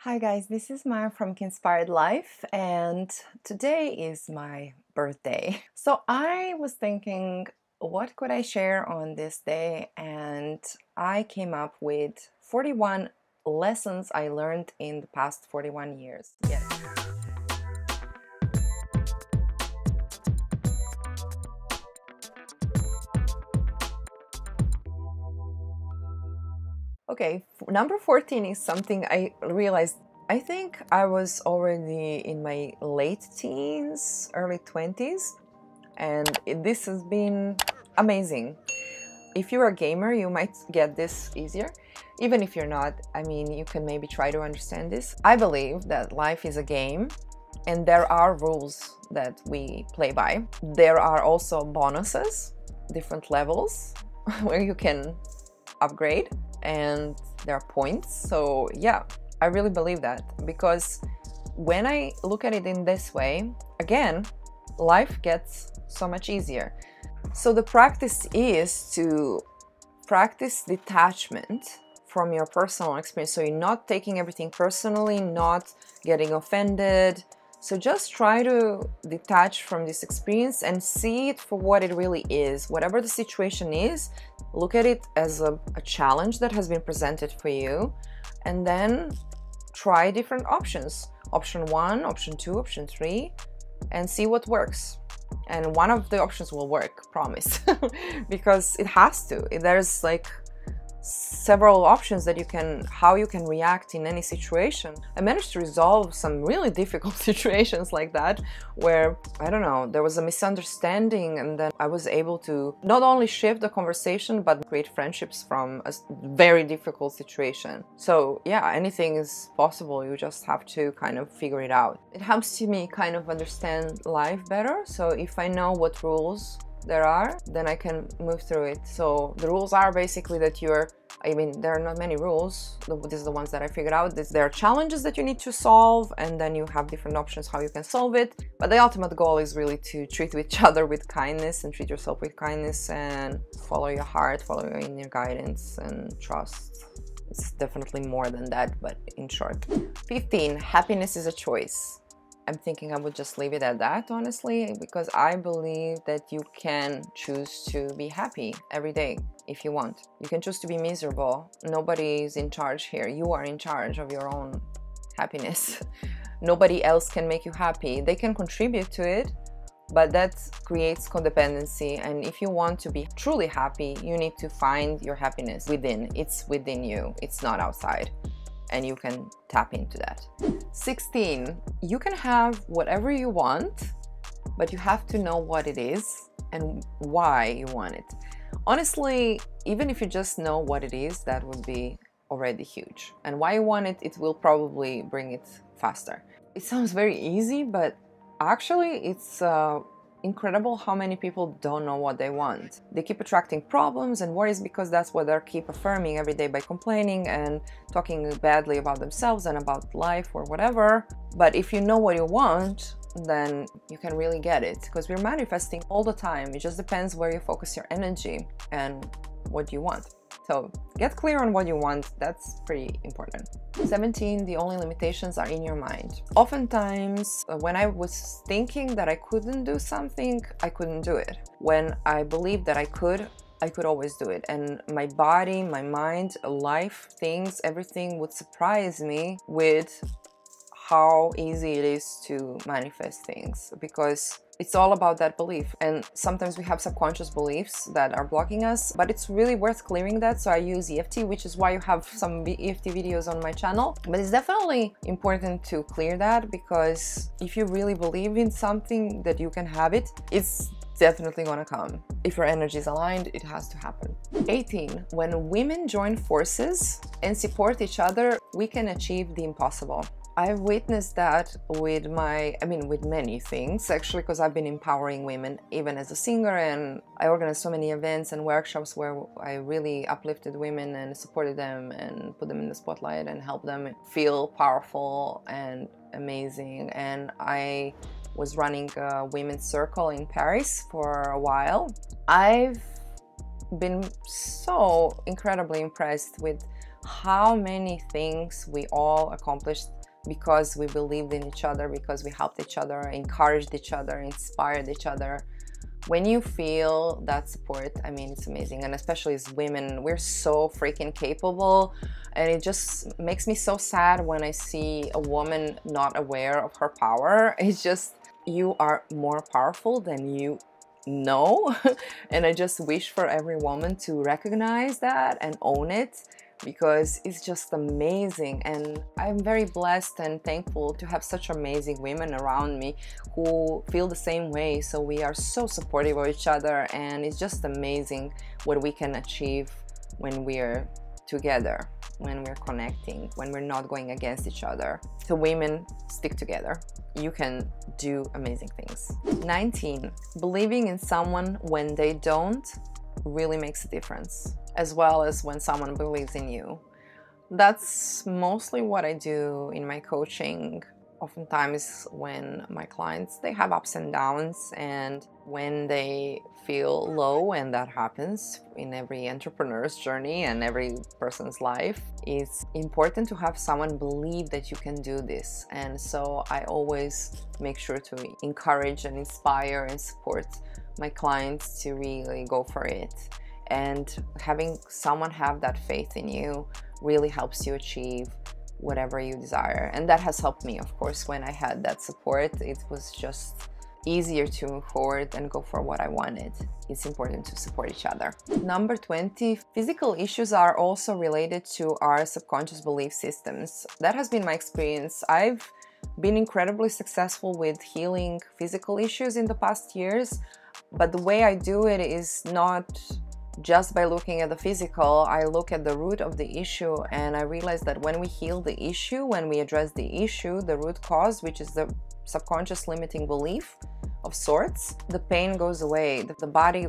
Hi guys, this is Maya from Inspired Life, and today is my birthday. So I was thinking, what could I share on this day? And I came up with 41 lessons I learned in the past 41 years. Yes. Okay, number 14 is something I realized. I think I was already in my late teens, early 20s, and this has been amazing. If you're a gamer, you might get this easier. Even if you're not, I mean, you can maybe try to understand this. I believe that life is a game and there are rules that we play by. There are also bonuses, different levels where you can upgrade, and there are points. So yeah, I really believe that, because when I look at it in this way, again, life gets so much easier. So the practice is to practice detachment from your personal experience. So you're not taking everything personally, not getting offended. So just try to detach from this experience and see it for what it really is. Whatever the situation is, look at it as a challenge that has been presented for you, and then try different options. Option 1, option 2, option 3, and see what works. And one of the options will work, promise. Because it has to. There's like several options that how you can react in any situation. I managed to resolve some really difficult situations like that, where, I don't know, there was a misunderstanding, and then I was able to not only shift the conversation but create friendships from a very difficult situation. So yeah, anything is possible. You just have to kind of figure it out. It helps me kind of understand life better. So if I know what rules there are, then I can move through it. So the rules are basically that there are not many rules. These are the ones that I figured out. There are challenges that you need to solve, and then you have different options how you can solve it. But the ultimate goal is really to treat each other with kindness and treat yourself with kindness and follow your heart, follow your inner guidance and trust. It's definitely more than that, but in short. 15, happiness is a choice. I'm thinking I would just leave it at that, honestly, because I believe that you can choose to be happy every day if you want. You can choose to be miserable. Nobody is in charge here. You are in charge of your own happiness. Nobody else can make you happy. They can contribute to it, but that creates codependency. And if you want to be truly happy, you need to find your happiness within. It's within you. It's not outside. And you can tap into that. 16, you can have whatever you want, but you have to know what it is and why you want it. Honestly, even if you just know what it is, that would be already huge. And why you want it, it will probably bring it faster. It sounds very easy, but actually it's incredible how many people don't know what they want. They keep attracting problems and worries because that's what they keep affirming every day by complaining and talking badly about themselves and about life or whatever. But if you know what you want, then you can really get it, because we're manifesting all the time. It just depends where you focus your energy and what you want. So get clear on what you want. That's pretty important. 17, the only limitations are in your mind. Oftentimes, when I was thinking that I couldn't do something, I couldn't do it. When I believed that I could always do it. And my body, my mind, life, things, everything would surprise me with how easy it is to manifest things, because it's all about that belief. And sometimes we have subconscious beliefs that are blocking us, but it's really worth clearing that. So I use EFT, which is why you have some EFT videos on my channel. But it's definitely important to clear that, because if you really believe in something that you can have it, it's definitely gonna come. If your energy is aligned, it has to happen. 18, when women join forces and support each other, we can achieve the impossible. I've witnessed that with many things, actually, because I've been empowering women even as a singer, and I organized so many events and workshops where I really uplifted women and supported them and put them in the spotlight and helped them feel powerful and amazing. And I was running a women's circle in Paris for a while. I've been so incredibly impressed with how many things we all accomplished because we believed in each other, because we helped each other, encouraged each other, inspired each other. When you feel that support, I mean, it's amazing. And especially as women, we're so freaking capable. And it just makes me so sad when I see a woman not aware of her power. It's just, you are more powerful than you know. And I just wish for every woman to recognize that and own it, because it's just amazing. And I'm very blessed and thankful to have such amazing women around me who feel the same way. So we are so supportive of each other, and it's just amazing what we can achieve when we're together, when we're connecting, when we're not going against each other. So women, stick together. You can do amazing things. 19. Believing in someone when they don't really makes a difference, as well as when someone believes in you. That's mostly what I do in my coaching. Oftentimes when my clients, they have ups and downs, and when they feel low, and that happens in every entrepreneur's journey and every person's life, it's important to have someone believe that you can do this. And so I always make sure to encourage and inspire and support my clients to really go for it. And having someone have that faith in you really helps you achieve whatever you desire. And that has helped me, of course. When I had that support, it was just easier to move forward and go for what I wanted. It's important to support each other. Number 20, physical issues are also related to our subconscious belief systems. That has been my experience. I've been incredibly successful with healing physical issues in the past years, but the way I do it is not just by looking at the physical. I look at the root of the issue, and I realize that when we heal the issue, when we address the issue, the root cause, which is the subconscious limiting belief of sorts, the pain goes away. The body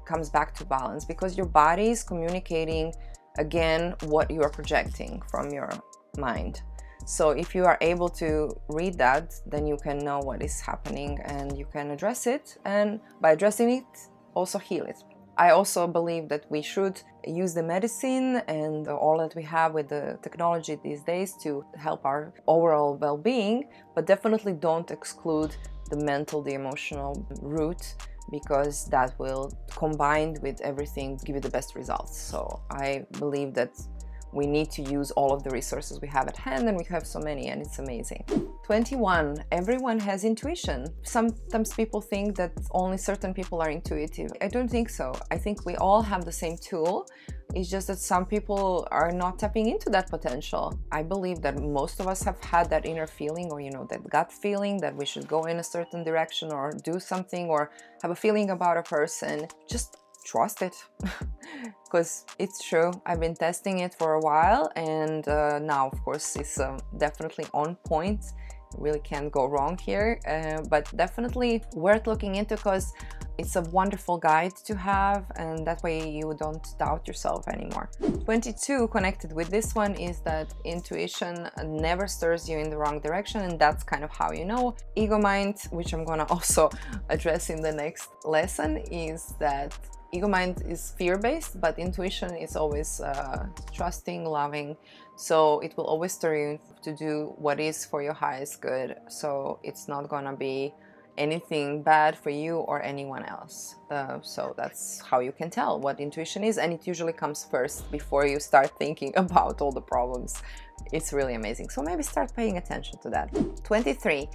comes back to balance, because your body is communicating again what you are projecting from your mind. So if you are able to read that, then you can know what is happening and you can address it, and by addressing it, also heal it. I also believe that we should use the medicine and all that we have with the technology these days to help our overall well-being, but definitely don't exclude the mental, the emotional root, because that will, combined with everything, give you the best results. So I believe that we need to use all of the resources we have at hand, and we have so many, and it's amazing. 21. Everyone has intuition. Sometimes people think that only certain people are intuitive. I don't think so. I think we all have the same tool. It's just that some people are not tapping into that potential. I believe that most of us have had that inner feeling, or that gut feeling that we should go in a certain direction or do something, or have a feeling about a person. Just trust it, because it's true. I've been testing it for a while, and now, of course, it's definitely on point. Really can't go wrong here, but definitely worth looking into, because it's a wonderful guide to have, and that way you don't doubt yourself anymore. 22, connected with this one, is that intuition never stirs you in the wrong direction, and that's kind of how you know. Ego mind, which I'm gonna also address in the next lesson, is that ego mind is fear-based, but intuition is always trusting, loving. So it will always stir you to do what is for your highest good. So it's not gonna be anything bad for you or anyone else. So that's how you can tell what intuition is, and it usually comes first before you start thinking about all the problems. It's really amazing. So maybe start paying attention to that. 23.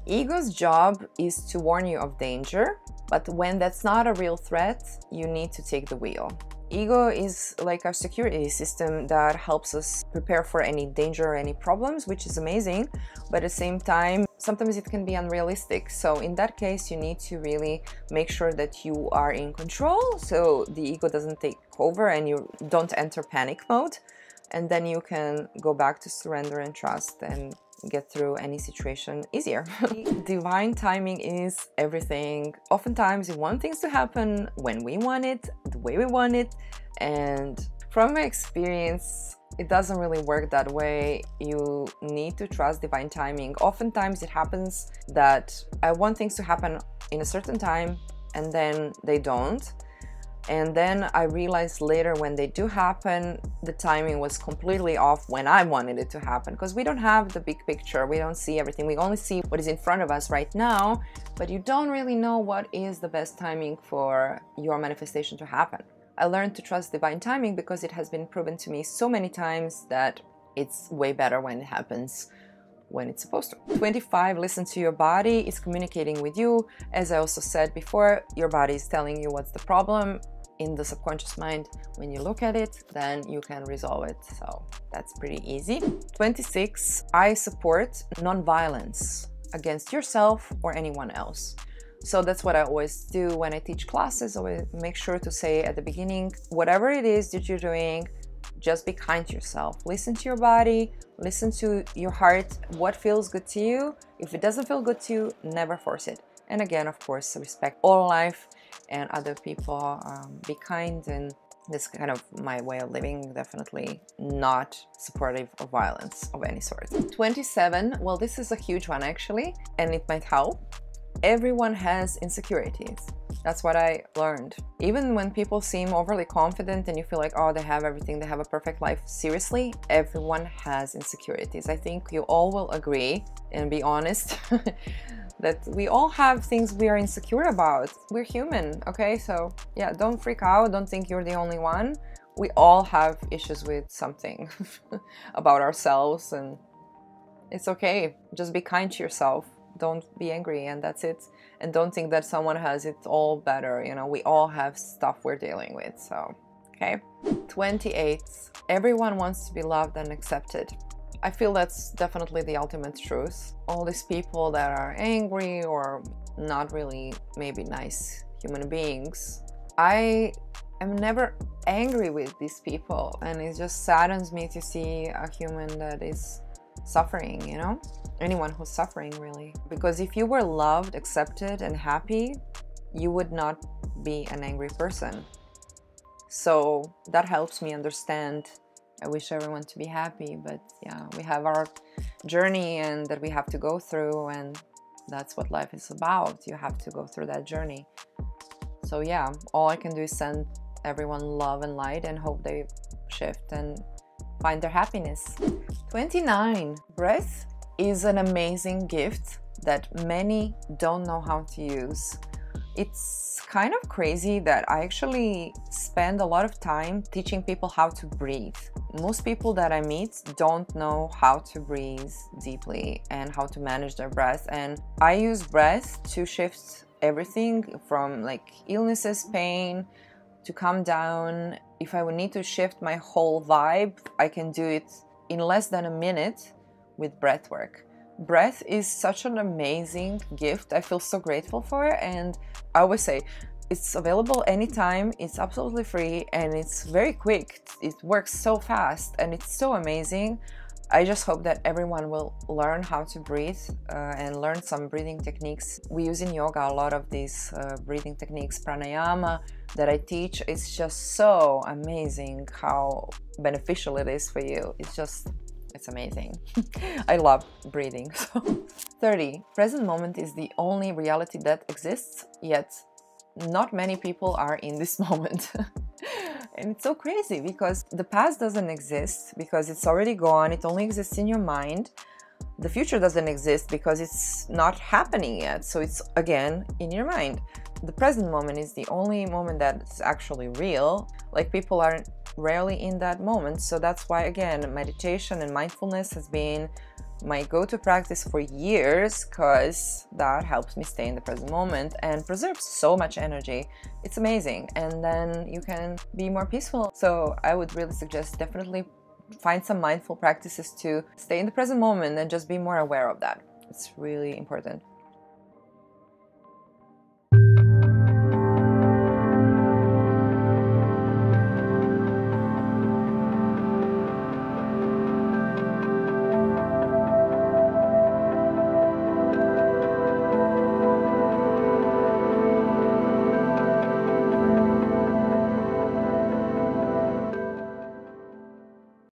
Ego's job is to warn you of danger, but when that's not a real threat, you need to take the wheel. Ego is like our security system that helps us prepare for any danger or any problems, which is amazing, but at the same time, sometimes it can be unrealistic. So in that case, you need to really make sure that you are in control, so the ego doesn't take over and you don't enter panic mode, and then you can go back to surrender and trust and get through any situation easier. Divine timing is everything. Oftentimes we want things to happen when we want it, the way we want it, and from my experience, it doesn't really work that way. You need to trust divine timing. Oftentimes it happens that I want things to happen in a certain time and then they don't. And then I realized later when they do happen, the timing was completely off when I wanted it to happen, because we don't have the big picture, we don't see everything, we only see what is in front of us right now, but you don't really know what is the best timing for your manifestation to happen. I learned to trust divine timing because it has been proven to me so many times that it's way better when it happens when it's supposed to. 25, listen to your body. It's communicating with you. As I also said before, your body is telling you what's the problem in the subconscious mind. When you look at it, then you can resolve it. So that's pretty easy. 26, I support non-violence against yourself or anyone else. So that's what I always do when I teach classes. I always make sure to say at the beginning, whatever it is that you're doing, just be kind to yourself. Listen to your body, listen to your heart, what feels good to you. If it doesn't feel good to you, never force it. And again, of course, respect all life and other people. Be kind, and this kind of my way of living, definitely not supportive of violence of any sort. 27, well, this is a huge one actually, and it might help. Everyone has insecurities. That's what I learned. Even when people seem overly confident and you feel like, oh, they have everything, they have a perfect life, seriously, everyone has insecurities. I think you all will agree and be honest that we all have things we are insecure about. We're human, okay? So yeah, don't freak out. Don't think you're the only one. We all have issues with something about ourselves, and it's okay. Just be kind to yourself. Don't be angry, and that's it. And don't think that someone has it all better. You know, we all have stuff we're dealing with, so, okay? 28, everyone wants to be loved and accepted. I feel that's definitely the ultimate truth. All these people that are angry or not really maybe nice human beings, I am never angry with these people, and it just saddens me to see a human that is suffering, you know? Anyone who's suffering, really. Because if you were loved, accepted, and happy, you would not be an angry person. So that helps me understand. I wish everyone to be happy, but yeah, we have our journey and that we have to go through, and that's what life is about. You have to go through that journey. So yeah, all I can do is send everyone love and light and hope they shift and find their happiness. 29, breath is an amazing gift that many don't know how to use. It's kind of crazy that I actually spend a lot of time teaching people how to breathe. Most people that I meet don't know how to breathe deeply and how to manage their breath, and I use breath to shift everything from like illnesses, pain, to calm down. If I would need to shift my whole vibe, I can do it in less than a minute with breath work. Breath is such an amazing gift. I feel so grateful for it, and I always say it's available anytime, it's absolutely free, and it's very quick. It works so fast and it's so amazing. I just hope that everyone will learn how to breathe and learn some breathing techniques. We use in yoga a lot of these breathing techniques, pranayama, that I teach. It's just so amazing how beneficial it is for you. It's amazing. I love breathing. 30. Present moment is the only reality that exists, yet not many people are in this moment. And it's so crazy because the past doesn't exist because it's already gone. It only exists in your mind. The future doesn't exist because it's not happening yet. So it's again in your mind. The present moment is the only moment that's actually real. Like, people are rarely in that moment. So that's why, again, meditation and mindfulness has been my go-to practice for years, because that helps me stay in the present moment and preserves so much energy. It's amazing. And then you can be more peaceful. So I would really suggest definitely find some mindful practices to stay in the present moment and just be more aware of that. It's really important.